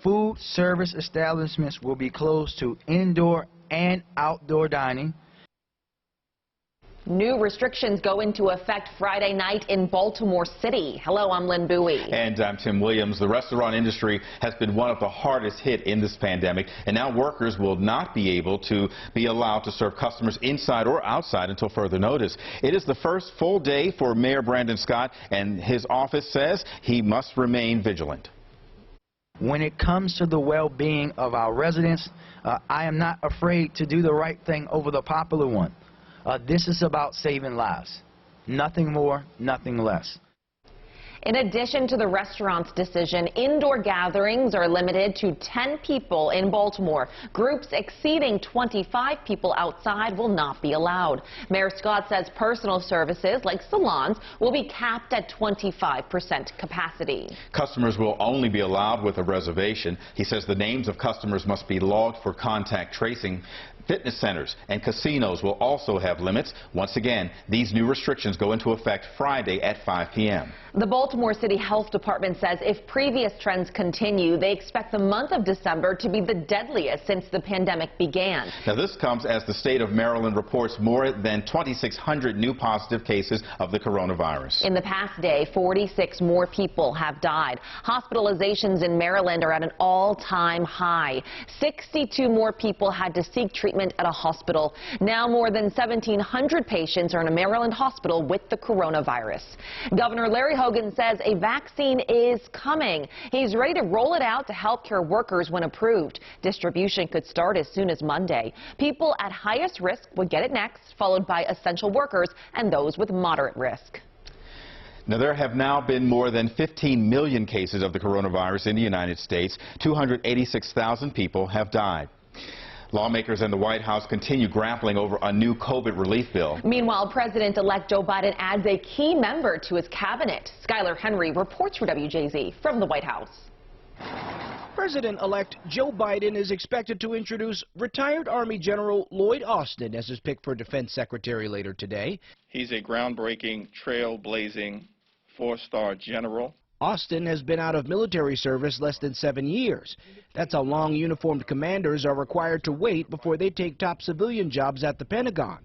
food service establishments will be closed to indoor and outdoor dining. New restrictions go into effect Friday night in Baltimore City. Hello, I'm Lynn Bowie. And I'm Tim Williams. The restaurant industry has been one of the hardest hit in this pandemic, and now workers will not be able to be allowed to serve customers inside or outside until further notice. It is the first full day for Mayor Brandon Scott, and his office says he must remain vigilant. When it comes to the well-being of our residents, I am not afraid to do the right thing over the popular one. This is about saving lives. Nothing more, nothing less. In addition to the restaurant's decision, indoor gatherings are limited to 10 people in Baltimore. Groups exceeding 25 people outside will not be allowed. Mayor Scott says personal services like salons will be capped at 25% capacity. Customers will only be allowed with a reservation. He says the names of customers must be logged for contact tracing. Fitness centers and casinos will also have limits. Once again, these new restrictions go into effect Friday at 5 p.m. The Baltimore City Health Department says if previous trends continue, they expect the month of December to be the deadliest since the pandemic began. Now, this comes as the state of Maryland reports more than 2,600 new positive cases of the coronavirus. In the past day, 46 more people have died. Hospitalizations in Maryland are at an all-time high. 62 more people had to seek treatment at a hospital. Now more than 1,700 patients are in a Maryland hospital with the coronavirus. Governor Larry Hogan says a vaccine is coming. He's ready to roll it out to healthcare workers when approved. Distribution could start as soon as Monday. People at highest risk would get it next, followed by essential workers and those with moderate risk. Now, there have now been more than 15 million cases of the coronavirus in the United States. 286,000 people have died. Lawmakers in the White House continue grappling over a new COVID relief bill. Meanwhile, President-elect Joe Biden adds a key member to his cabinet. Skylar Henry reports for WJZ from the White House. President-elect Joe Biden is expected to introduce retired Army General Lloyd Austin as his pick for Defense Secretary later today. He's a groundbreaking, trailblazing, four-star general. Austin has been out of military service less than 7 years. That's how long uniformed commanders are required to wait before they take top civilian jobs at the Pentagon.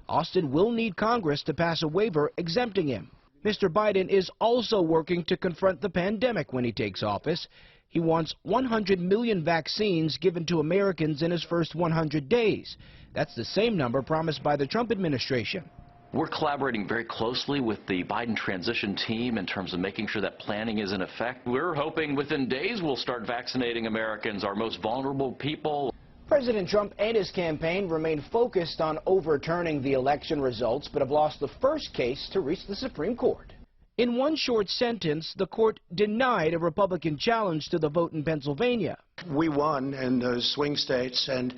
Austin will need Congress to pass a waiver exempting him. Mr. Biden is also working to confront the pandemic when he takes office. He wants 100 million vaccines given to Americans in his first 100 days. That's the same number promised by the Trump administration. We're collaborating very closely with the Biden transition team in terms of making sure that planning is in effect. We're hoping within days we'll start vaccinating Americans, our most vulnerable people. President Trump and his campaign remain focused on overturning the election results, but have lost the first case to reach the Supreme Court. In one short sentence, the court denied a Republican challenge to the vote in Pennsylvania. We won in those swing states, and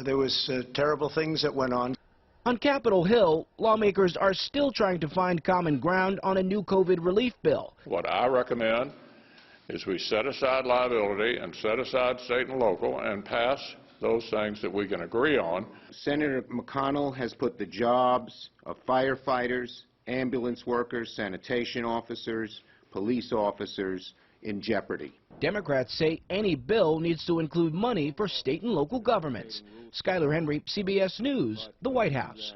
there was terrible things that went on. On Capitol Hill, lawmakers are still trying to find common ground on a new COVID relief bill. What I recommend is we set aside liability and set aside state and local and pass those things that we can agree on. Senator McConnell has put the jobs of firefighters, ambulance workers, sanitation officers, police officers in jeopardy. Democrats say any bill needs to include money for state and local governments. Skylar Henry, CBS News, the White House.